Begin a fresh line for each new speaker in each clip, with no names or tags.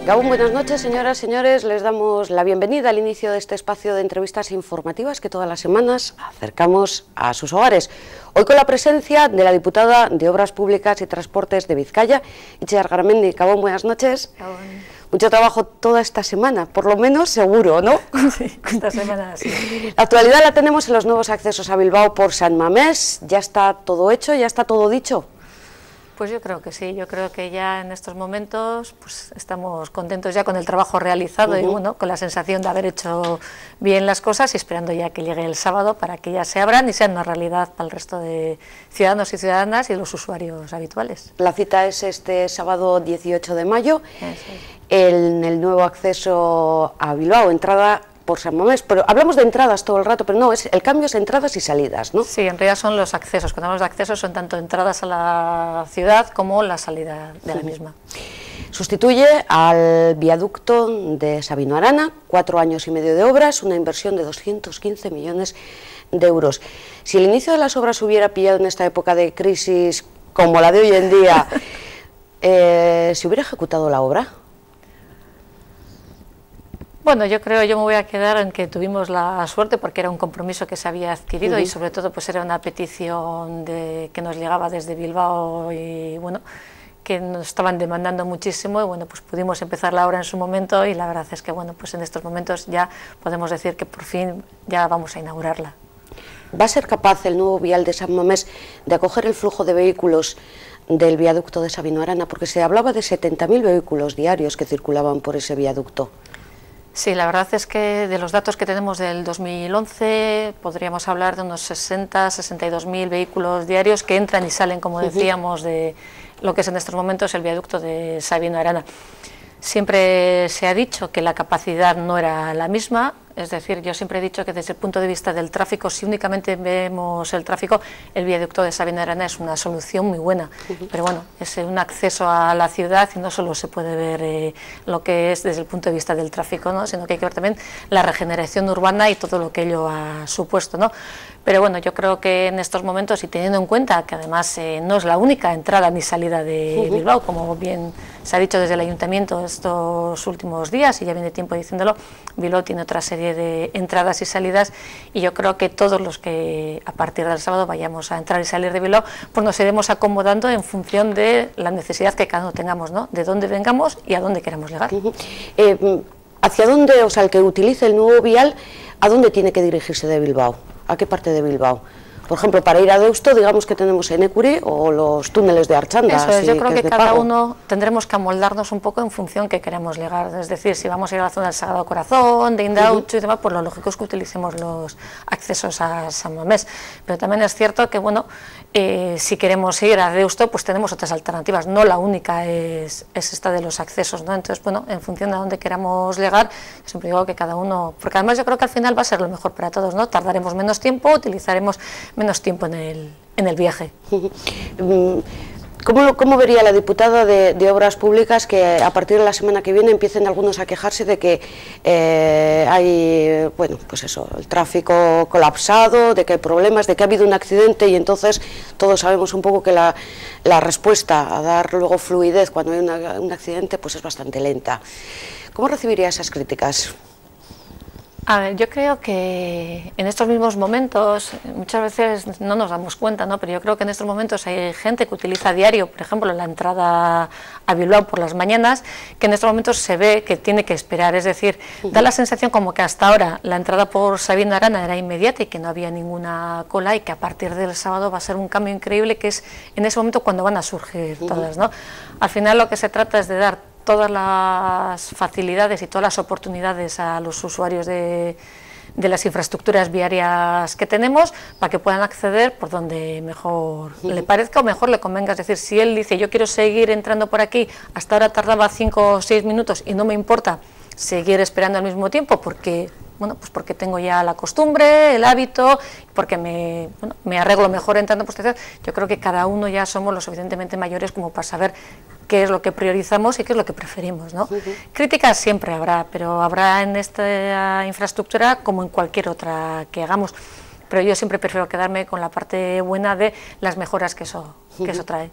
Gabón, buenas noches, señoras y señores. Les damos la bienvenida al inicio de este espacio de entrevistas informativas que todas las semanas acercamos a sus hogares. Hoy con la presencia de la diputada de Obras Públicas y Transportes de Vizcaya, Itziar Garamendi. Gabón, buenas noches.
Gabón.
Mucho trabajo toda esta semana, por lo menos seguro, ¿no?
Sí, esta semana sí.
La actualidad la tenemos en los nuevos accesos a Bilbao por San Mamés. ¿Ya está todo hecho? ¿Ya está todo dicho?
Pues yo creo que sí, yo creo que ya en estos momentos pues estamos contentos ya con el trabajo realizado y bueno, con la sensación de haber hecho bien las cosas y esperando ya que llegue el sábado para que ya se abran y sean una realidad para el resto de ciudadanos y ciudadanas y los usuarios habituales.
La cita es este sábado 18 de mayo,
es.
en el nuevo acceso a Bilbao, entrada por San Mamés, pero hablamos de entradas todo el rato, pero no, el cambio es entradas y salidas, ¿no?
Sí, en realidad son los accesos. Cuando hablamos de accesos son tanto entradas a la ciudad como la salida de la misma.
Sustituye al viaducto de Sabino Arana, 4 años y medio de obras, una inversión de 215 millones de euros. Si el inicio de las obras hubiera pillado en esta época de crisis como la de hoy en día, ¿se hubiera ejecutado la obra?
Bueno, yo me voy a quedar en que tuvimos la suerte porque era un compromiso que se había adquirido y sobre todo pues era una petición que nos llegaba desde Bilbao y bueno, que nos estaban demandando muchísimo y bueno, pues pudimos empezar la obra en su momento y la verdad es que bueno, pues en estos momentos ya podemos decir que por fin ya vamos a inaugurarla.
¿Va a ser capaz el nuevo vial de San Mamés de acoger el flujo de vehículos del viaducto de Sabino Arana? Porque se hablaba de 70.000 vehículos diarios que circulaban por ese viaducto.
Sí, la verdad es que de los datos que tenemos del 2011 podríamos hablar de unos 62.000 vehículos diarios que entran y salen, como decíamos, de lo que es en estos momentos el viaducto de Sabino Arana. Siempre se ha dicho que la capacidad no era la misma, es decir, yo siempre he dicho que desde el punto de vista del tráfico, si únicamente vemos el tráfico, el viaducto de Sabino Arana es una solución muy buena, pero bueno, es un acceso a la ciudad y no solo se puede ver lo que es desde el punto de vista del tráfico, ¿no? Sino que hay que ver también la regeneración urbana y todo lo que ello ha supuesto, ¿no? Pero bueno, yo creo que en estos momentos, y teniendo en cuenta que además no es la única entrada ni salida de Bilbao, como bien se ha dicho desde el Ayuntamiento estos últimos días, y ya viene tiempo diciéndolo, Bilbao tiene otra serie de entradas y salidas, y yo creo que todos los que a partir del sábado vayamos a entrar y salir de Bilbao, pues nos iremos acomodando en función de la necesidad que cada uno tengamos, ¿no? De dónde vengamos y a dónde queremos llegar.
¿Hacia dónde, o sea, el que utilice el nuevo vial, a dónde tiene que dirigirse de Bilbao? ¿A qué parte de Bilbao? Por ejemplo, para ir a Deusto, digamos que tenemos Enecuri o los túneles de Archanda.
Eso es, yo creo que cada
pago.
uno tendremos que amoldarnos un poco en función que queremos llegar. Es decir, si vamos a ir a la zona del Sagrado Corazón, de Indaucho y demás, pues lo lógico es que utilicemos los accesos a San Mamés. Pero también es cierto que, bueno, si queremos ir a Deusto, pues tenemos otras alternativas. No la única es esta de los accesos, ¿no? Entonces, bueno, en función de a dónde queramos llegar, siempre digo que cada uno... Porque además yo creo que al final va a ser lo mejor para todos, ¿no? Tardaremos menos tiempo, utilizaremos menos tiempo en el viaje.
¿Cómo vería la diputada de Obras Públicas que a partir de la semana que viene empiecen algunos a quejarse de que hay, bueno, pues eso, el tráfico colapsado, de que hay problemas, de que ha habido un accidente y entonces todos sabemos un poco que la respuesta a dar luego fluidez cuando hay un accidente pues es bastante lenta? ¿Cómo recibiría esas críticas?
A ver, yo creo que en estos mismos momentos, muchas veces no nos damos cuenta, ¿no? Pero yo creo que en estos momentos hay gente que utiliza a diario, por ejemplo, la entrada a Bilbao por las mañanas, que en estos momentos se ve que tiene que esperar, es decir, da la sensación como que hasta ahora la entrada por Sabino Arana era inmediata y que no había ninguna cola y que a partir del sábado va a ser un cambio increíble, que es en ese momento cuando van a surgir todas, ¿no? Al final lo que se trata es de dar todas las facilidades y todas las oportunidades a los usuarios de las infraestructuras viarias que tenemos para que puedan acceder por donde mejor le parezca o mejor le convenga. Es decir, si él dice yo quiero seguir entrando por aquí, hasta ahora tardaba 5 o 6 minutos y no me importa seguir esperando al mismo tiempo porque... Bueno, pues porque tengo ya la costumbre, el hábito, porque me arreglo mejor entrando por estación. Yo creo que cada uno ya somos lo suficientemente mayores como para saber qué es lo que priorizamos y qué es lo que preferimos, ¿no? Críticas siempre habrá, pero habrá en esta infraestructura como en cualquier otra que hagamos. pero yo siempre prefiero quedarme con la parte buena de las mejoras que eso trae.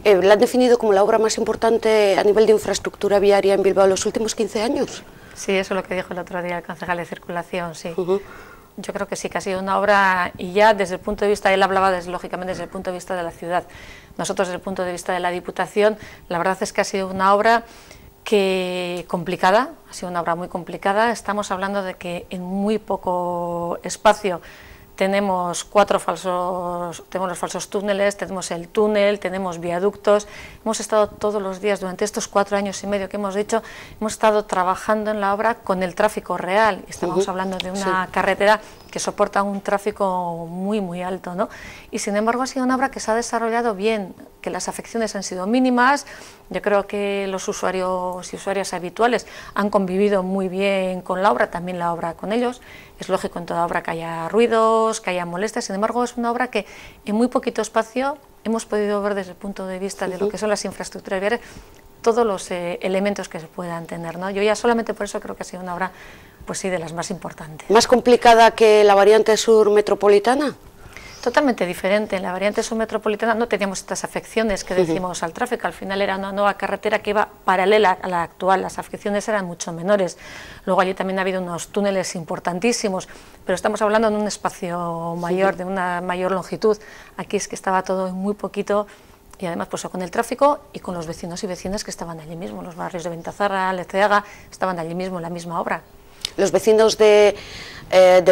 ¿La han definido como la obra más importante a nivel de infraestructura viaria en Bilbao en los últimos 15 años?
Sí, eso es lo que dijo el otro día el concejal de Circulación, sí. Yo creo que sí, que ha sido una obra, y ya desde el punto de vista, él hablaba lógicamente desde el punto de vista de la ciudad, nosotros desde el punto de vista de la Diputación, la verdad es que ha sido una obra complicada, ha sido una obra muy complicada. Estamos hablando de que en muy poco espacio tenemos los falsos túneles, tenemos el túnel, tenemos viaductos. Hemos estado todos los días durante estos 4 años y medio que hemos hecho, hemos estado trabajando en la obra con el tráfico real. Estamos hablando de una carretera que soporta un tráfico muy alto, ¿no? Y sin embargo ha sido una obra que se ha desarrollado bien, que las afecciones han sido mínimas. Yo creo que los usuarios y usuarias habituales han convivido muy bien con la obra, también la obra con ellos. Es lógico en toda obra que haya ruidos, que haya molestias, sin embargo es una obra que en muy poquito espacio hemos podido ver desde el punto de vista de lo que son las infraestructuras viarias, todos los elementos que se puedan tener, ¿no? Yo ya solamente por eso creo que ha sido una obra, pues sí, de las más importantes.
¿Más complicada que la variante sur metropolitana?
Totalmente diferente. En la variante sur metropolitana no teníamos estas afecciones que decimos al tráfico, al final era una nueva carretera que iba paralela a la actual, las afecciones eran mucho menores. Luego allí también ha habido unos túneles importantísimos, pero estamos hablando de un espacio mayor, de una mayor longitud. Aquí es que estaba todo en muy poquito, y además pues con el tráfico y con los vecinos y vecinas que estaban allí mismo, los barrios de Ventazarra, Lezeaga, estaban allí mismo en la misma obra.
Los vecinos de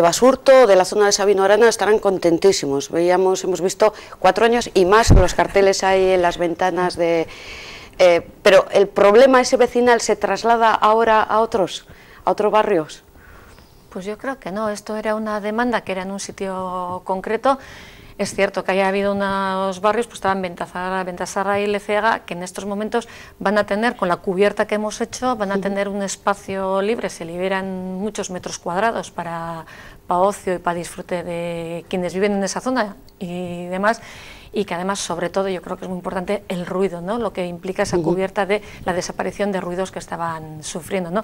Basurto, de la zona de Sabino Arana, estarán contentísimos. Hemos visto 4 años y más los carteles ahí en las ventanas pero el problema ese vecinal se traslada ahora a otros barrios.
Pues yo creo que no, esto era una demanda que era en un sitio concreto. Es cierto que haya habido unos barrios, pues estaban Ventazarra y Lezeaga, que en estos momentos van a tener, con la cubierta que hemos hecho, van a tener un espacio libre, se liberan muchos metros cuadrados para ocio y para disfrute de quienes viven en esa zona y demás, y que además, sobre todo, yo creo que es muy importante el ruido, ¿no? Lo que implica esa cubierta de la desaparición de ruidos que estaban sufriendo, ¿no?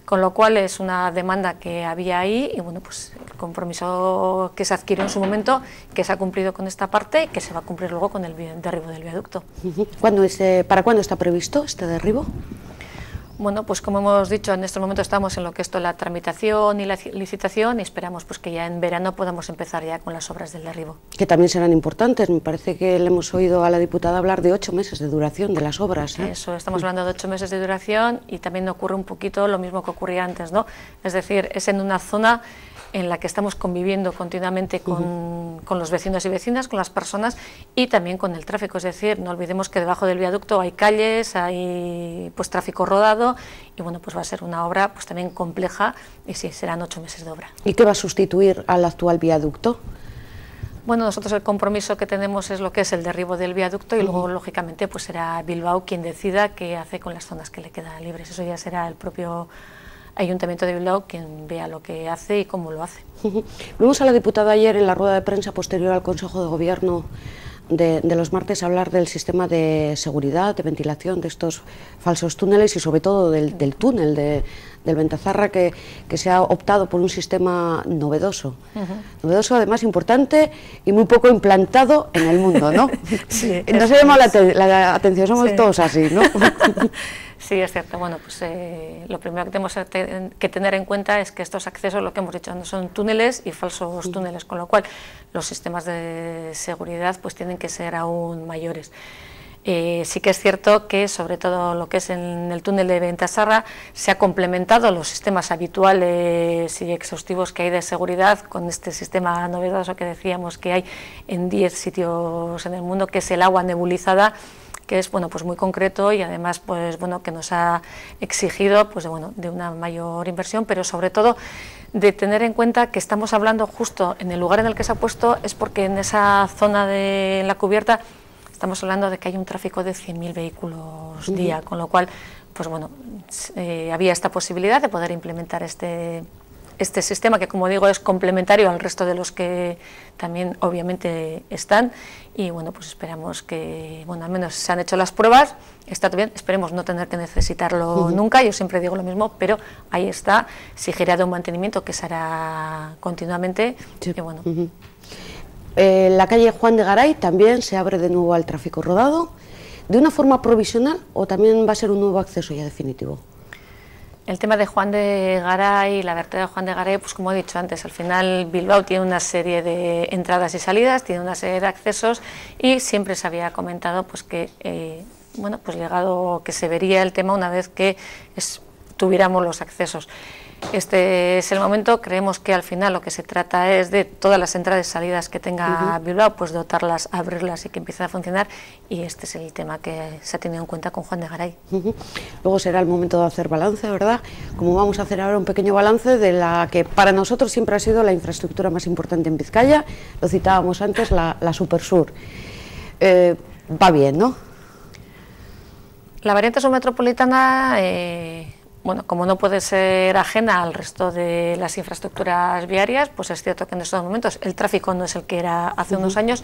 Con lo cual es una demanda que había ahí y bueno, pues el compromiso que se adquirió en su momento, que se ha cumplido con esta parte y que se va a cumplir luego con el derribo del viaducto.
¿Para cuándo está previsto este derribo?
Bueno, pues como hemos dicho, en este momento estamos en lo que es la tramitación y la licitación y esperamos pues que ya en verano podamos empezar ya con las obras del derribo.
Que también serán importantes, me parece que le hemos oído a la diputada hablar de 8 meses de duración de las obras, ¿eh?
Eso, estamos hablando de 8 meses de duración y también ocurre un poquito lo mismo que ocurría antes, ¿no? Es decir, es en una zona en la que estamos conviviendo continuamente con los vecinos y vecinas, con las personas y también con el tráfico, es decir, no olvidemos que debajo del viaducto hay calles, hay pues tráfico rodado y bueno, pues va a ser una obra pues también compleja y sí, serán 8 meses de obra.
¿Y qué va a sustituir al actual viaducto?
Bueno, nosotros el compromiso que tenemos es lo que es el derribo del viaducto y luego, lógicamente, pues será Bilbao quien decida qué hace con las zonas que le quedan libres. Eso ya será el propio Ayuntamiento de Bilbao quien vea lo que hace y cómo lo hace.
Vimos a la diputada ayer en la rueda de prensa posterior al Consejo de Gobierno de los martes hablar del sistema de seguridad, de ventilación de estos falsos túneles y sobre todo del túnel del Ventazarra que se ha optado por un sistema novedoso. Novedoso, además importante y muy poco implantado en el mundo, ¿no?
Sí,
no se llama la atención, somos todos así, ¿no?
Sí, es cierto. Bueno, pues lo primero que tenemos que tener en cuenta es que estos accesos, lo que hemos dicho, son túneles y falsos túneles, con lo cual los sistemas de seguridad pues tienen que ser aún mayores. Sí que es cierto que sobre todo lo que es en el túnel de Ventazarra se ha complementado los sistemas habituales y exhaustivos que hay de seguridad con este sistema novedoso que decíamos que hay en 10 sitios en el mundo, que es el agua nebulizada, que es bueno, pues muy concreto y además pues bueno, que nos ha exigido pues de una mayor inversión, pero sobre todo de tener en cuenta que estamos hablando justo en el lugar en el que se ha puesto, es porque en esa zona de la cubierta estamos hablando de que hay un tráfico de 100.000 vehículos día, con lo cual pues bueno, había esta posibilidad de poder implementar este este sistema que, como digo, es complementario al resto de los que también obviamente están, y bueno, pues esperamos que, bueno, al menos se han hecho las pruebas, está todo bien, esperemos no tener que necesitarlo nunca, yo siempre digo lo mismo, pero ahí está, exigirá de un mantenimiento que se hará continuamente,
sí.
Y bueno.
La calle Juan de Garay también se abre de nuevo al tráfico rodado, ¿de una forma provisional o también va a ser un nuevo acceso ya definitivo?
El tema de Juan de Garay, la vertedera de Juan de Garay, pues como he dicho antes, al final Bilbao tiene una serie de entradas y salidas, tiene una serie de accesos, y siempre se había comentado pues que, bueno, pues llegado que se vería el tema una vez que tuviéramos los accesos. Este es el momento, creemos que al final lo que se trata es de todas las entradas y salidas que tenga Bilbao, pues dotarlas, abrirlas y que empiecen a funcionar, y este es el tema que se ha tenido en cuenta con Juan de Garay.
Luego será el momento de hacer balance, ¿verdad? Como vamos a hacer ahora un pequeño balance de la que para nosotros siempre ha sido la infraestructura más importante en Vizcaya, lo citábamos antes, la Supersur. Va bien, ¿no?
La variante submetropolitana, bueno, como no puede ser ajena al resto de las infraestructuras viarias, pues es cierto que en estos momentos el tráfico no es el que era hace unos años,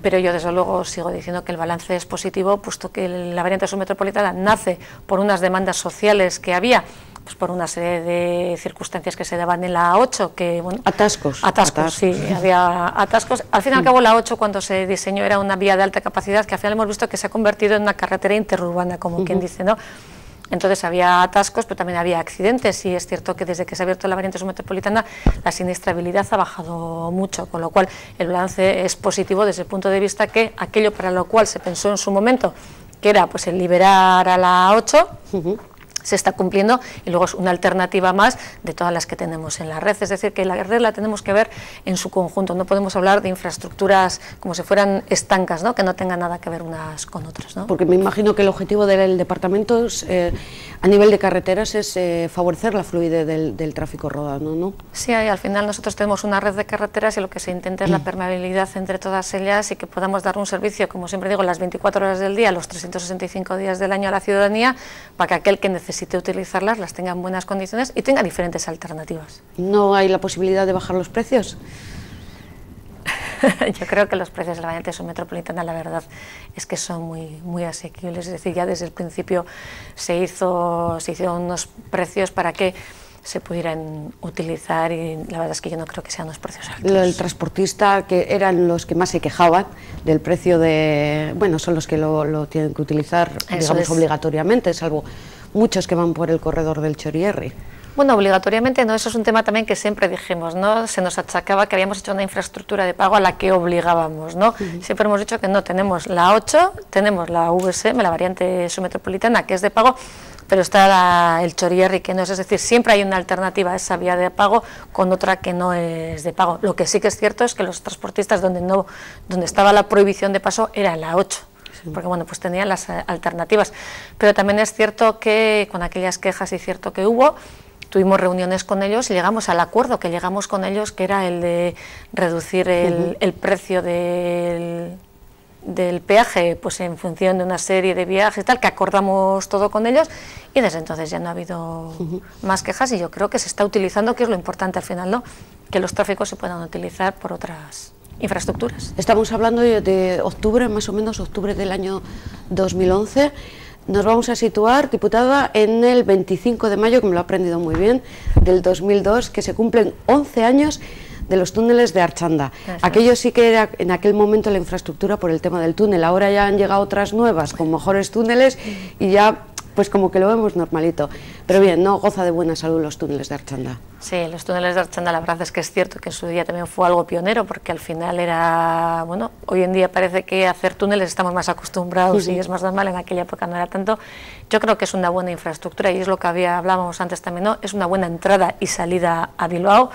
pero yo desde luego sigo diciendo que el balance es positivo, puesto que la variante submetropolitana nace por unas demandas sociales que había, pues por una serie de circunstancias que se daban en la 8, que bueno...
Atascos.
Sí, había atascos. Al fin y al cabo la 8, cuando se diseñó, era una vía de alta capacidad que al final hemos visto que se ha convertido en una carretera interurbana, como quien dice, ¿no? Entonces había atascos, pero también había accidentes, y es cierto que desde que se ha abierto la variante submetropolitana la siniestrabilidad ha bajado mucho, con lo cual el balance es positivo desde el punto de vista que aquello para lo cual se pensó en su momento, que era pues el liberar a la 8, se está cumpliendo, y luego es una alternativa más de todas las que tenemos en la red, es decir, que la red la tenemos que ver en su conjunto, no podemos hablar de infraestructuras como si fueran estancas, ¿no? Que no tengan nada que ver unas con otras, ¿no?
Porque me imagino que el objetivo del departamento a nivel de carreteras es favorecer la fluidez del tráfico rodado, ¿no?
Sí, al final nosotros tenemos una red de carreteras y lo que se intenta es la permeabilidad entre todas ellas, y que podamos dar un servicio, como siempre digo, las 24 horas del día, los 365 días del año a la ciudadanía, para que aquel que necesite utilizarlas las tenga en buenas condiciones y tenga diferentes alternativas.
¿No hay la posibilidad de bajar los precios?
Yo creo que los precios de la variante submetropolitana, la verdad, es que son muy asequibles, es decir, ya desde el principio se hicieron unos precios para que se pudieran utilizar, y la verdad es que yo no creo que sean unos precios altos.
El transportista, que eran los que más se quejaban del precio bueno, son los que lo tienen que utilizar, digamos, obligatoriamente, salvo muchos que van por el corredor del Chorierri.
Bueno, obligatoriamente no, eso es un tema también que siempre dijimos, ¿no? Se nos achacaba que habíamos hecho una infraestructura de pago a la que obligábamos, ¿no? Siempre hemos dicho que no, tenemos la 8, tenemos la VSM, la variante submetropolitana, que es de pago, pero está el Chorierri, que no es decir, siempre hay una alternativa a esa vía de pago con otra que no es de pago. Lo que sí que es cierto es que los transportistas donde estaba la prohibición de paso era la 8. Porque bueno, pues tenían las alternativas, pero también es cierto que con aquellas quejas, y cierto que hubo, tuvimos reuniones con ellos y llegamos al acuerdo que llegamos con ellos, que era el de reducir el precio del peaje, pues en función de una serie de viajes y tal, que acordamos todo con ellos, y desde entonces ya no ha habido más quejas, y yo creo que se está utilizando, que es lo importante al final, ¿no? Que los tráficos se puedan utilizar por otras infraestructuras.
Estamos hablando de octubre, más o menos octubre del año 2011. Nos vamos a situar, diputada, en el 25 de mayo, que me lo he aprendido muy bien, del 2002, que se cumplen 11 años de los túneles de Archanda. Aquello sí que era en aquel momento la infraestructura por el tema del túnel. Ahora ya han llegado otras nuevas con mejores túneles y ya pues como que lo vemos normalito. Pero bien, no goza de buena salud los túneles de Archanda.
Sí, los túneles de Archanda, la verdad es que es cierto que en su día también fue algo pionero, porque al final era, bueno, hoy en día parece que hacer túneles estamos más acostumbrados y es más normal, en aquella época no era tanto. Yo creo que es una buena infraestructura, y es lo que hablábamos antes también, ¿no? Es una buena entrada y salida a Bilbao.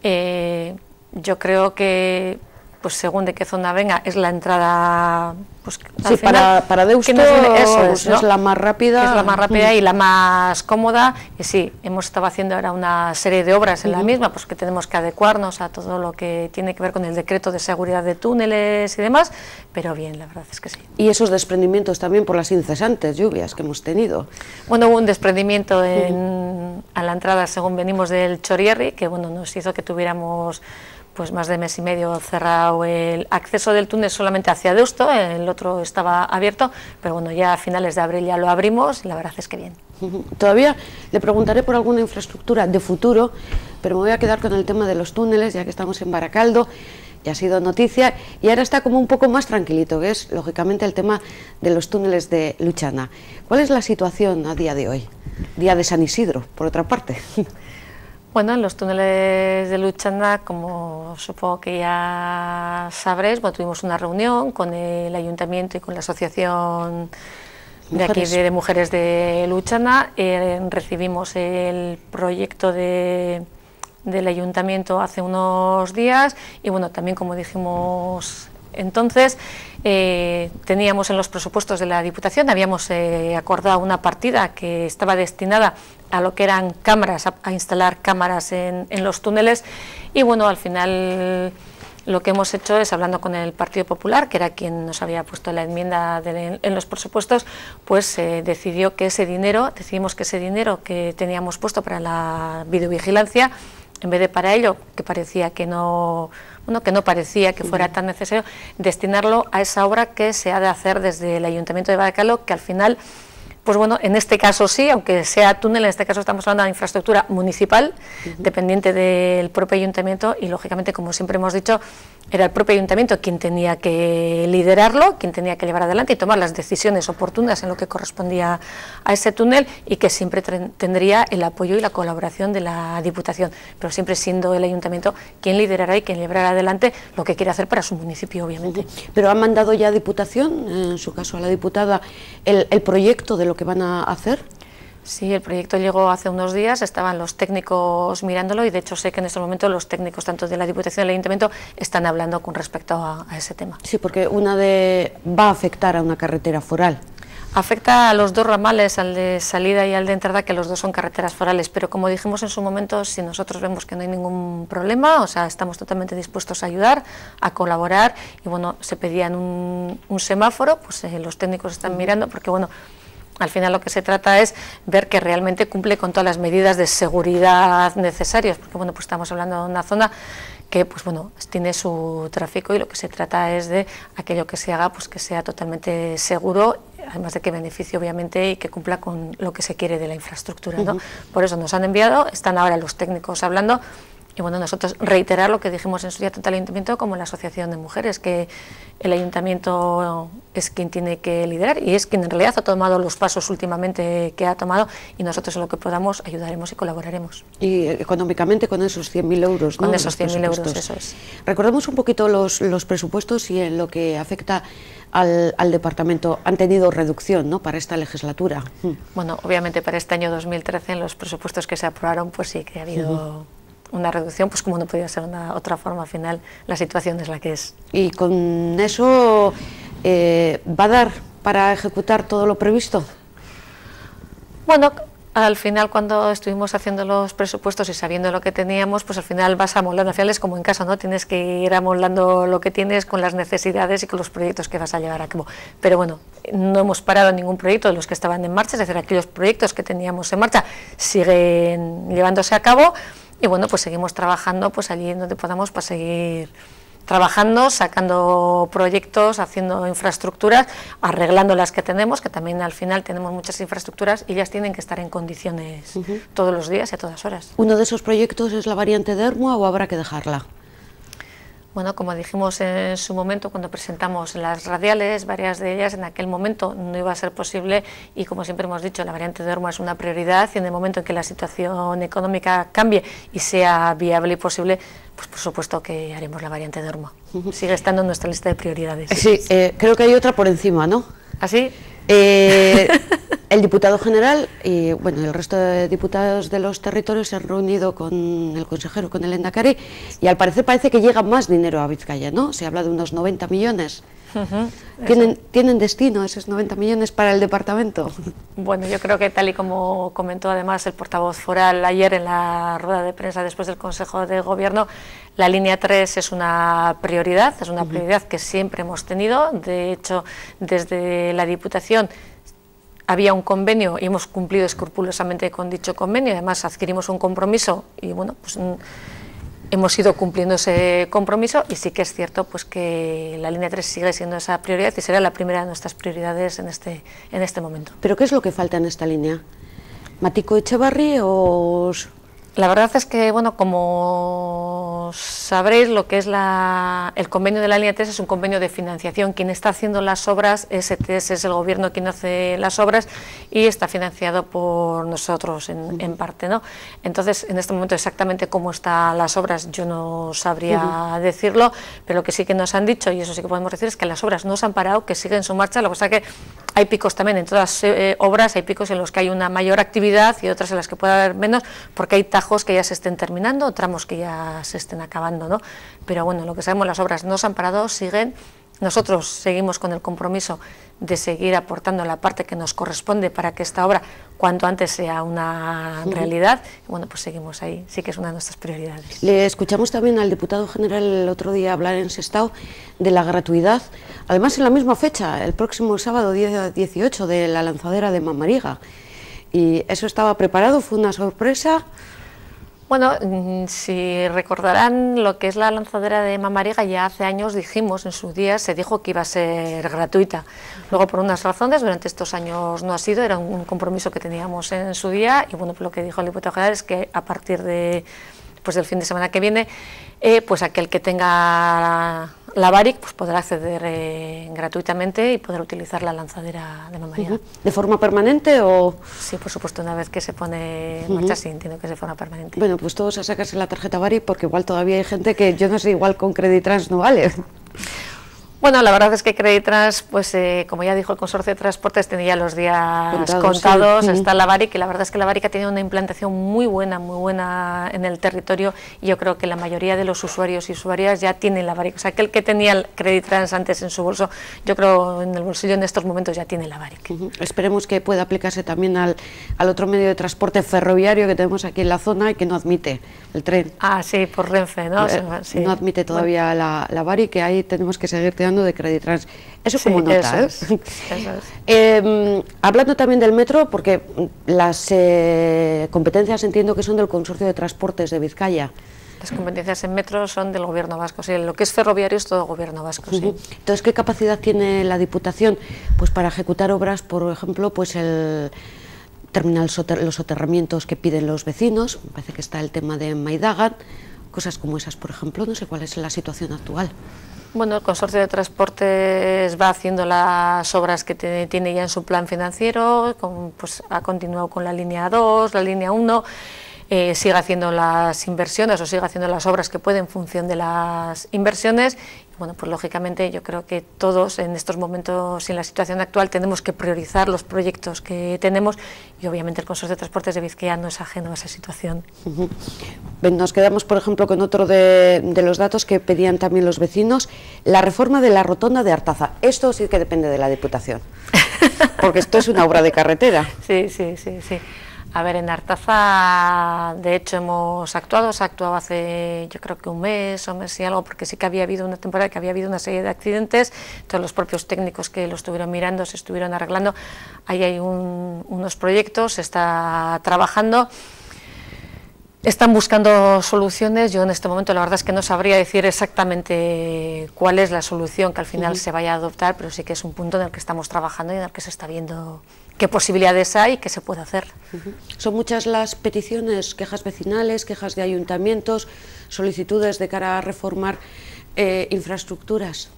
Yo creo que pues según de qué zona venga, es la entrada, pues
sí, final, para Deusto
eso es, ¿no?
Es la más rápida.
Es la más rápida y la más cómoda, y sí, hemos estado haciendo ahora una serie de obras en la misma, pues que tenemos que adecuarnos a todo lo que tiene que ver con el decreto de seguridad de túneles y demás, pero bien, la verdad es que sí.
Y esos desprendimientos también por las incesantes lluvias que hemos tenido.
Bueno, hubo un desprendimiento a la entrada según venimos del Chorierri, que bueno, nos hizo que tuviéramos pues más de mes y medio cerrado el acceso del túnel solamente hacia Deusto, el otro estaba abierto, pero bueno, ya a finales de abril ya lo abrimos y la verdad es que bien.
Todavía le preguntaré por alguna infraestructura de futuro, pero me voy a quedar con el tema de los túneles, ya que estamos en Baracaldo, ya ha sido noticia, y ahora está como un poco más tranquilito, que es lógicamente el tema de los túneles de Luchana. ¿Cuál es la situación a día de hoy? Día de San Isidro, por otra parte.
Bueno, en los túneles de Luchana, como supongo que ya sabréis, bueno, tuvimos una reunión con el Ayuntamiento y con la Asociación de aquí de Mujeres de Luchana. Recibimos el proyecto del Ayuntamiento hace unos días y bueno, también como dijimos entonces, teníamos en los presupuestos de la Diputación, habíamos acordado una partida que estaba destinada a lo que eran cámaras, a instalar cámaras en los túneles, y bueno, al final lo que hemos hecho es, hablando con el Partido Popular, que era quien nos había puesto la enmienda en los presupuestos, pues decidimos que ese dinero que teníamos puesto para la videovigilancia, en vez de para ello, que parecía que no parecía que fuera tan necesario, destinarlo a esa obra que se ha de hacer desde el Ayuntamiento de Baracaldo, que al final, pues bueno, en este caso sí, aunque sea túnel, en este caso estamos hablando de infraestructura municipal, dependiente del propio Ayuntamiento, y lógicamente, como siempre hemos dicho, era el propio Ayuntamiento quien tenía que liderarlo, quien tenía que llevar adelante y tomar las decisiones oportunas en lo que correspondía a ese túnel, y que siempre tendría el apoyo y la colaboración de la Diputación, pero siempre siendo el Ayuntamiento quien liderará y quien llevará adelante lo que quiere hacer para su municipio, obviamente.
Pero ha mandado ya a Diputación, en su caso a la diputada, el proyecto de lo que van a hacer.
Sí, el proyecto llegó hace unos días, estaban los técnicos mirándolo y de hecho sé que en este momento los técnicos tanto de la Diputación y del Ayuntamiento están hablando con respecto a ese tema.
Sí, porque va a afectar a una carretera foral.
Afecta a los dos ramales, al de salida y al de entrada, que los dos son carreteras forales, pero como dijimos en su momento, si nosotros vemos que no hay ningún problema, o sea, estamos totalmente dispuestos a ayudar, a colaborar, y bueno, se pedían un semáforo, pues los técnicos están mirando, porque bueno, al final lo que se trata es ver que realmente cumple con todas las medidas de seguridad necesarias, porque bueno, pues estamos hablando de una zona que pues bueno, tiene su tráfico y lo que se trata es de aquello que se haga, pues que sea totalmente seguro, además de que beneficie obviamente y que cumpla con lo que se quiere de la infraestructura, ¿no? Por eso nos han enviado, están ahora los técnicos hablando. Y bueno, nosotros reiterar lo que dijimos en su día tanto el Ayuntamiento como la Asociación de Mujeres, que el Ayuntamiento es quien tiene que liderar y es quien en realidad ha tomado los pasos últimamente que ha tomado, y nosotros en lo que podamos ayudaremos y colaboraremos.
Y económicamente con esos 100.000 euros, ¿no?
Con esos 100.000 euros, eso es.
Recordemos un poquito los presupuestos y en lo que afecta al departamento. Han tenido reducción, ¿no?, para esta legislatura.
Bueno, obviamente para este año 2013 en los presupuestos que se aprobaron pues sí que ha habido una reducción, pues como no podía ser de otra forma, al final la situación es la que es.
¿Y con eso va a dar para ejecutar todo lo previsto?
Bueno, al final cuando estuvimos haciendo los presupuestos y sabiendo lo que teníamos, pues al final vas amoldando, al final es como en casa, ¿no? Tienes que ir amoldando lo que tienes con las necesidades y con los proyectos que vas a llevar a cabo. Pero bueno, no hemos parado ningún proyecto de los que estaban en marcha, es decir, aquellos proyectos que teníamos en marcha siguen llevándose a cabo. Y bueno, pues seguimos trabajando pues allí donde podamos para seguir trabajando, sacando proyectos, haciendo infraestructuras, arreglando las que tenemos, que también al final tenemos muchas infraestructuras y ellas tienen que estar en condiciones todos los días y a todas horas.
¿Uno de esos proyectos es la variante de Ermua o habrá que dejarla?
Bueno, como dijimos en su momento cuando presentamos las radiales, varias de ellas en aquel momento no iba a ser posible y como siempre hemos dicho, la variante de Ermua es una prioridad y en el momento en que la situación económica cambie y sea viable y posible, pues por supuesto que haremos la variante de Ermua. Sigue estando en nuestra lista de prioridades.
Sí, creo que hay otra por encima, ¿no?
¿Así?
El diputado general y bueno, el resto de diputados de los territorios se han reunido con el consejero, con el Endacari, y al parecer parece que llega más dinero a Vizcaya, ¿no? Se habla de unos 90 millones. ¿Tienen destino esos 90 millones para el departamento?
Bueno, yo creo que tal y como comentó además el portavoz foral ayer en la rueda de prensa después del Consejo de Gobierno, la línea 3 es una prioridad que siempre hemos tenido. De hecho, desde la Diputación había un convenio y hemos cumplido escrupulosamente con dicho convenio. Además, adquirimos un compromiso y bueno, pues hemos ido cumpliendo ese compromiso, y sí que es cierto pues que la línea 3 sigue siendo esa prioridad y será la primera de nuestras prioridades en este momento.
¿Pero qué es lo que falta en esta línea? ¿Matiko Etxebarri o...?
La verdad es que, bueno, como sabréis, lo que es el convenio de la línea 3 es un convenio de financiación. Quien está haciendo las obras, STS, es el gobierno quien hace las obras y está financiado por nosotros en parte, ¿no? Entonces, en este momento exactamente cómo están las obras yo no sabría decirlo, pero lo que sí que nos han dicho, y eso sí que podemos decir, es que las obras no se han parado, que siguen su marcha. Lo que pasa es que hay picos también, en todas las obras hay picos en los que hay una mayor actividad y otras en las que puede haber menos, porque hay tajos que ya se estén terminando, tramos que ya se estén acabando, ¿no? Pero bueno, lo que sabemos, las obras no se han parado, siguen. Nosotros seguimos con el compromiso de seguir aportando la parte que nos corresponde para que esta obra cuanto antes sea una realidad. Y bueno, pues seguimos ahí, sí que es una de nuestras prioridades.
Le escuchamos también al diputado general el otro día hablar en Sestao de la gratuidad, además en la misma fecha, el próximo sábado día 18, de la lanzadera de Mamariga. ¿Y eso estaba preparado? ¿Fue una sorpresa?
Bueno, si recordarán lo que es la lanzadera de Mamariga, ya hace años dijimos, en su día se dijo que iba a ser gratuita. Luego, por unas razones, durante estos años no ha sido, era un compromiso que teníamos en su día, y bueno, pues lo que dijo el diputado general es que a partir de, pues del fin de semana que viene, pues aquel que tenga la Baric pues podrá acceder gratuitamente y poder utilizar la lanzadera de Mamariga.
¿De forma permanente o...?
Sí, por supuesto, una vez que se pone en marcha, sí, entiendo que es de forma permanente.
Bueno, pues todos a sacarse la tarjeta Baric, porque igual todavía hay gente que, yo no sé, igual con Creditrans no vale.
Bueno, la verdad es que Creditrans, pues como ya dijo el Consorcio de Transportes, tenía los días contados, sí. Está la Baric, y la verdad es que la Baric ha tenido una implantación muy buena en el territorio, y yo creo que la mayoría de los usuarios y usuarias ya tienen la Baric. O sea, aquel que tenía el Creditrans antes en su bolso, yo creo en el bolsillo en estos momentos ya tiene la Baric.
Esperemos que pueda aplicarse también al otro medio de transporte ferroviario que tenemos aquí en la zona y que no admite el tren.
Ah, sí, por Renfe, ¿no?
Sí. No admite todavía la Baric, que ahí tenemos que seguir tirando de Creditrans. Eso sí, como nota.
Eso es.
Hablando también del metro, porque las competencias entiendo que son del Consorcio de Transportes de Vizcaya.
Las competencias en metro son del Gobierno vasco, sí, lo que es ferroviario es todo Gobierno vasco. Sí.
Entonces, ¿qué capacidad tiene la Diputación pues para ejecutar obras, por ejemplo, pues el terminar los soterramientos que piden los vecinos? Me parece que está el tema de Maidagan, cosas como esas, por ejemplo. No sé cuál es la situación actual.
Bueno, el Consorcio de Transportes va haciendo las obras que tiene ya en su plan financiero, pues ha continuado con la línea 2, la línea 1, sigue haciendo las inversiones o sigue haciendo las obras que puede en función de las inversiones. Bueno, pues lógicamente yo creo que todos en estos momentos, en la situación actual, tenemos que priorizar los proyectos que tenemos, y obviamente el Consorcio de Transportes de Vizcaya no es ajeno a esa situación.
Nos quedamos, por ejemplo, con otro de los datos que pedían también los vecinos, la reforma de la rotonda de Artaza. Esto sí que depende de la Diputación, porque esto es una obra de carretera.
Sí. A ver, en Artaza, de hecho, se ha actuado hace, yo creo que un mes y algo, porque sí que había habido una temporada que había habido una serie de accidentes. Todos los propios técnicos que lo estuvieron mirando se estuvieron arreglando. Ahí hay unos proyectos, se está trabajando. Están buscando soluciones. Yo en este momento la verdad es que no sabría decir exactamente cuál es la solución que al final se vaya a adoptar, pero sí que es un punto en el que estamos trabajando y en el que se está viendo qué posibilidades hay y qué se puede hacer.
Son muchas las peticiones, quejas vecinales, quejas de ayuntamientos, solicitudes de cara a reformar infraestructuras.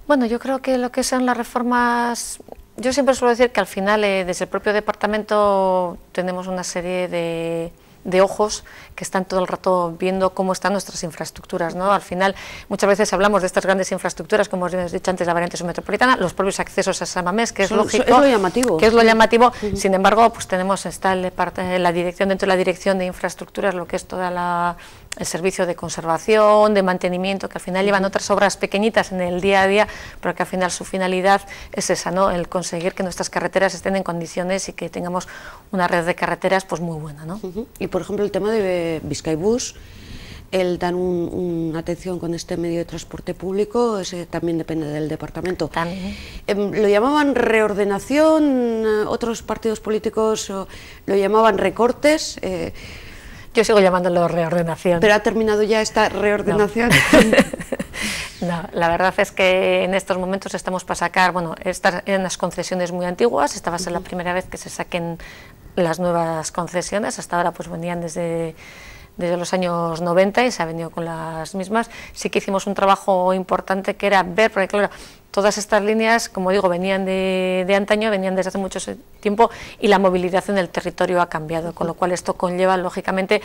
Bueno, yo creo que lo que son las reformas, yo siempre suelo decir que al final desde el propio departamento tenemos una serie de de ojos que están todo el rato viendo cómo están nuestras infraestructuras, ¿no? Al final, muchas veces hablamos de estas grandes infraestructuras, como os he dicho antes, la variante submetropolitana, los propios accesos a San Mamés, que es lógico,
es lo llamativo.
Que es lo llamativo. Sin embargo, pues tenemos la dirección, dentro de la dirección de infraestructuras, lo que es toda el servicio de conservación, de mantenimiento, que al final llevan otras obras pequeñitas en el día a día, pero que al final su finalidad es esa, ¿no? El conseguir que nuestras carreteras estén en condiciones y que tengamos una red de carreteras pues muy buena, ¿no?
Y por ejemplo el tema de Bizkaibus, el dar una atención con este medio de transporte público, ese también depende del departamento.
También.
Lo llamaban reordenación, otros partidos políticos lo llamaban recortes.
Yo sigo llamándolo reordenación.
¿Pero ha terminado ya esta reordenación?
No. No, la verdad es que en estos momentos estamos para sacar, bueno, estas eran las concesiones muy antiguas, esta va a ser la primera vez que se saquen las nuevas concesiones, hasta ahora pues venían desde los años 90 y se ha venido con las mismas. Sí que hicimos un trabajo importante que era ver, porque claro, todas estas líneas, como digo, venían de antaño, venían desde hace mucho tiempo y la movilidad en el territorio ha cambiado, con lo cual esto conlleva lógicamente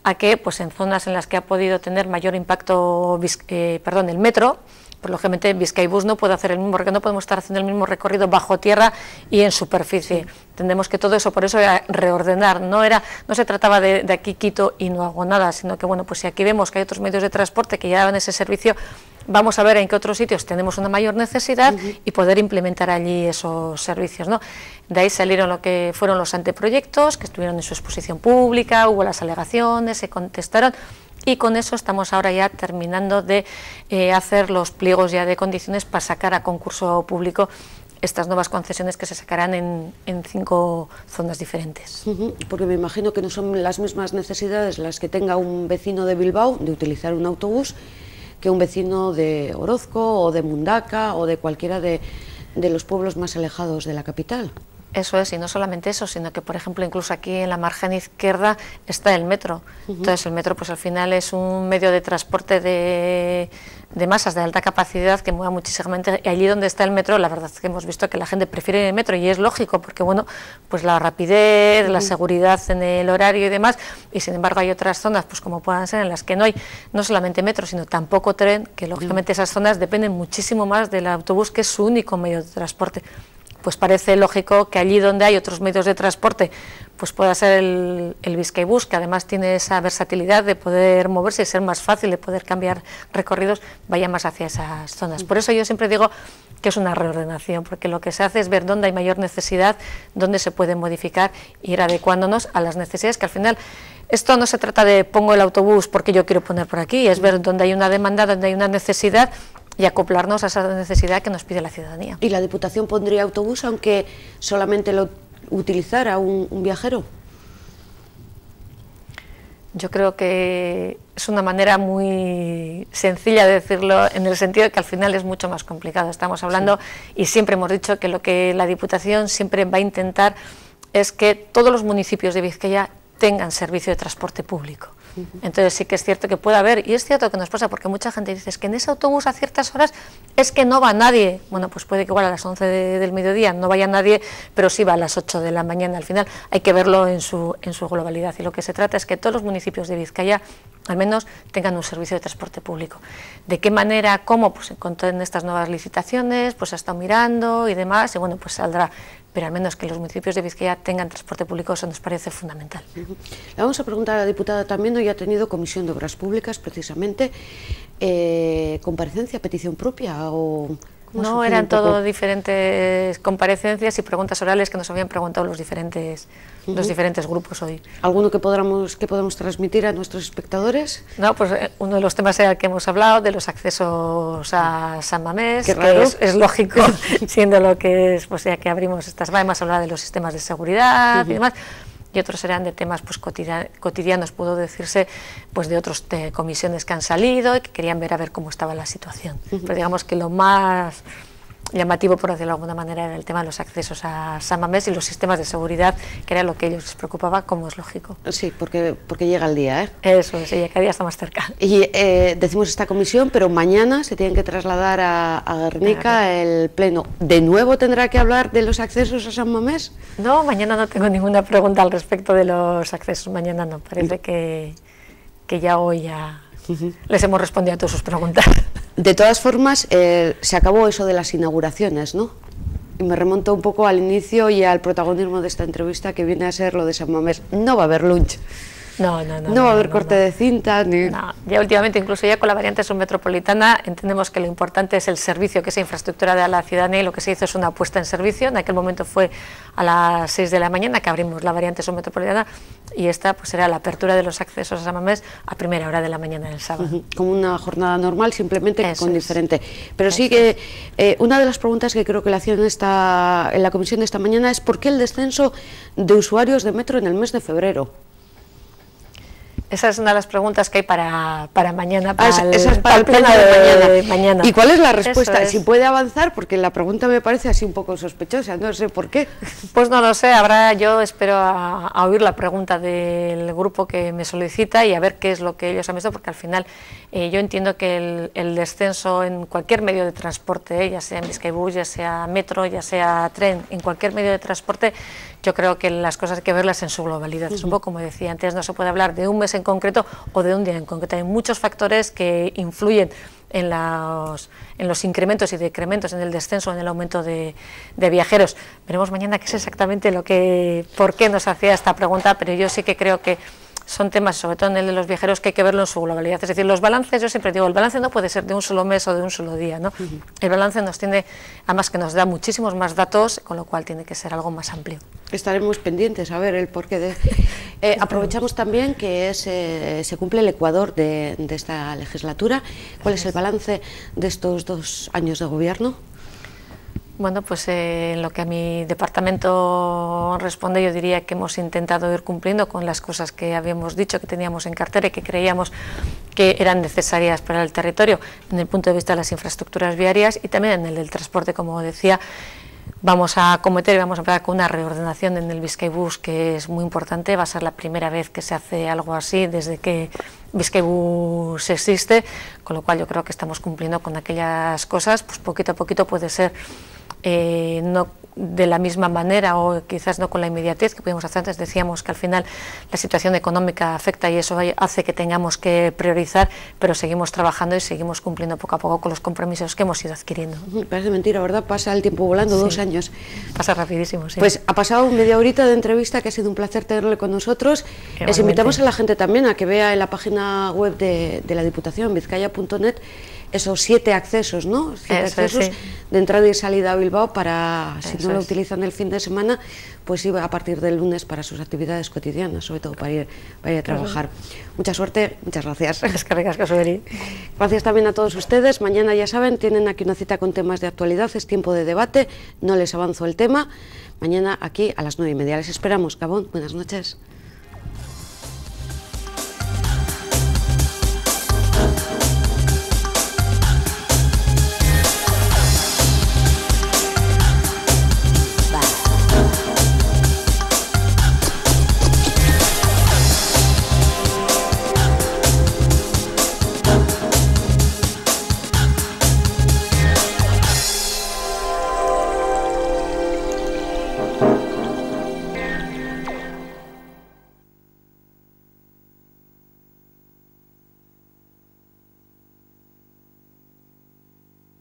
a que pues en zonas en las que ha podido tener mayor impacto el metro, pues lógicamente Bizkaibus no puede hacer el mismo, porque no podemos estar haciendo el mismo recorrido bajo tierra y en superficie. Entendemos que todo eso, por eso era reordenar, no se trataba de aquí quito y no hago nada, sino que bueno, pues si aquí vemos que hay otros medios de transporte que ya dan ese servicio, vamos a ver en qué otros sitios tenemos una mayor necesidad y poder implementar allí esos servicios, ¿no? De ahí salieron lo que fueron los anteproyectos, que estuvieron en su exposición pública, hubo las alegaciones, se contestaron, y con eso estamos ahora ya terminando de hacer los pliegos ya de condiciones para sacar a concurso público estas nuevas concesiones que se sacarán en 5 zonas diferentes.
Porque me imagino que no son las mismas necesidades las que tenga un vecino de Bilbao de utilizar un autobús que un vecino de Orozco o de Mundaka o de cualquiera de los pueblos más alejados de la capital.
Eso es, y no solamente eso, sino que, por ejemplo, incluso aquí en la margen izquierda está el metro. Entonces, el metro, pues al final es un medio de transporte de masas de alta capacidad que mueve muchísima gente. Y allí donde está el metro, la verdad es que hemos visto que la gente prefiere el metro, y es lógico, porque, bueno, pues la rapidez, la seguridad en el horario y demás, y sin embargo hay otras zonas, pues como puedan ser, en las que no hay no solamente metro, sino tampoco tren, que lógicamente esas zonas dependen muchísimo más del autobús, que es su único medio de transporte. Pues parece lógico que allí donde hay otros medios de transporte, pues pueda ser el Bizkaibus, que además tiene esa versatilidad de poder moverse y ser más fácil de poder cambiar recorridos, vaya más hacia esas zonas. Por eso yo siempre digo que es una reordenación, porque lo que se hace es ver dónde hay mayor necesidad, dónde se puede modificar e ir adecuándonos a las necesidades, que al final esto no se trata de pongo el autobús porque yo quiero poner por aquí, es ver dónde hay una demanda, dónde hay una necesidad, y acoplarnos a esa necesidad que nos pide la ciudadanía.
¿Y la Diputación pondría autobús aunque solamente lo utilizara un viajero?
Yo creo que es una manera muy sencilla de decirlo, en el sentido de que al final es mucho más complicado. Estamos hablando, y siempre hemos dicho que lo que la Diputación siempre va a intentar es que todos los municipios de Bizkaia tengan servicio de transporte público. Entonces sí que es cierto que puede haber, y es cierto que nos pasa, porque mucha gente dice, es que en ese autobús a ciertas horas es que no va nadie. Bueno, pues puede que igual a las 11 del mediodía no vaya nadie, pero sí va a las 8 de la mañana. Al final hay que verlo en su globalidad, y lo que se trata es que todos los municipios de Bizkaia al menos tengan un servicio de transporte público. ¿De qué manera? ¿Cómo? Pues en estas nuevas licitaciones, pues ha estado mirando y demás, y bueno, pues saldrá. Pero al menos que los municipios de Bizkaia tengan transporte público, eso nos parece fundamental. Le
vamos a preguntar a la diputada también, hoy ha tenido Comisión de Obras Públicas, precisamente, ¿comparecencia, petición propia o...?
No, eran todo diferentes comparecencias y preguntas orales que nos habían preguntado los diferentes grupos hoy.
¿Alguno que podamos transmitir a nuestros espectadores?
No, pues uno de los temas era el que hemos hablado, de los accesos a San Mamés, que es lógico, siendo lo que es, pues ya que abrimos estas, hemos hablado de los sistemas de seguridad y demás. Y otros eran de temas pues cotidianos, pudo decirse, pues de otras comisiones que han salido y que querían ver a ver cómo estaba la situación. Pero digamos que lo más llamativo, por decirlo de alguna manera, era el tema de los accesos a San Mamés y los sistemas de seguridad, que era lo que a ellos les preocupaba, como es lógico.
Sí, porque llega el día, ¿eh?
Eso es, y cada día está más cerca.
Y decimos esta comisión, pero mañana se tienen que trasladar a Guernica el pleno. ¿De nuevo tendrá que hablar de los accesos a San Mamés?
No, mañana no tengo ninguna pregunta al respecto de los accesos, mañana no, parece que ya hoy les hemos respondido a todas sus preguntas.
De todas formas, se acabó eso de las inauguraciones, ¿no? Y me remonto un poco al inicio y al protagonismo de esta entrevista, que viene a ser lo de San Mamés. No va a haber lunch. No va a haber corte de cinta ni...
No, ya últimamente, incluso ya con la variante submetropolitana, entendemos que lo importante es el servicio, que esa infraestructura de la ciudadanía, y lo que se hizo es una puesta en servicio. En aquel momento fue a las 6 de la mañana que abrimos la variante submetropolitana, y esta pues será la apertura de los accesos a San Mamés a primera hora de la mañana del sábado.
Como una jornada normal, simplemente con diferente. Pero sí que una de las preguntas que creo que le hacían en la comisión de esta mañana es ¿por qué el descenso de usuarios de metro en el mes de febrero?
Esa es una de las preguntas que hay para mañana,
para el pleno de mañana. ¿Y cuál es la respuesta? Si puede avanzar, porque la pregunta me parece así un poco sospechosa, no sé por qué.
Pues no lo sé, yo espero a oír la pregunta del grupo que me solicita y a ver qué es lo que ellos han visto, porque al final yo entiendo que el descenso en cualquier medio de transporte, ya sea en Bizkaibus, ya sea metro, ya sea tren, en cualquier medio de transporte, yo creo que las cosas hay que verlas en su globalidad. Es un poco como decía antes, no se puede hablar de un mes en concreto o de un día en concreto. Hay muchos factores que influyen en los incrementos y decrementos, en el descenso, en el aumento de viajeros. Veremos mañana qué es exactamente por qué nos hacía esta pregunta, pero yo sí que creo que son temas, sobre todo en el de los viajeros, que hay que verlo en su globalidad. Es decir, los balances, yo siempre digo, el balance no puede ser de un solo mes o de un solo día, ¿no? El balance además que nos da muchísimos más datos, con lo cual tiene que ser algo más amplio.
Estaremos pendientes a ver el porqué de... aprovechamos también que se cumple el ecuador de esta legislatura. ¿Cuál es el balance de estos 2 años de gobierno?
Bueno, pues en lo que a mi departamento responde, yo diría que hemos intentado ir cumpliendo con las cosas que habíamos dicho, que teníamos en cartera y que creíamos que eran necesarias para el territorio, en el punto de vista de las infraestructuras viarias y también en el del transporte, como decía. Vamos a empezar con una reordenación en el Bizkaibus que es muy importante. Va a ser la primera vez que se hace algo así desde que Bizkaibus existe, con lo cual yo creo que estamos cumpliendo con aquellas cosas. Pues poquito a poquito puede ser no de la misma manera o quizás no con la inmediatez que pudimos hacer antes. Decíamos que al final la situación económica afecta y eso hace que tengamos que priorizar, pero seguimos trabajando y seguimos cumpliendo poco a poco con los compromisos que hemos ido adquiriendo.
Parece mentira, ¿verdad? Pasa el tiempo volando, 2 años.
Pasa rapidísimo, sí.
Pues ha pasado media horita de entrevista, que ha sido un placer tenerle con nosotros. Les invitamos a la gente también a que vea en la página web de la Diputación, bizkaia.net, esos 7 accesos, ¿no? 7 accesos de entrada y salida a Bilbao para, si no lo utilizan el fin de semana, pues iba a partir del lunes para sus actividades cotidianas, sobre todo para ir a trabajar. Mucha suerte, muchas gracias. Gracias también a todos ustedes. Mañana, ya saben, tienen aquí una cita con temas de actualidad, es tiempo de debate, no les avanzo el tema. Mañana aquí a las 9:30. Les esperamos. Gabón, buenas noches.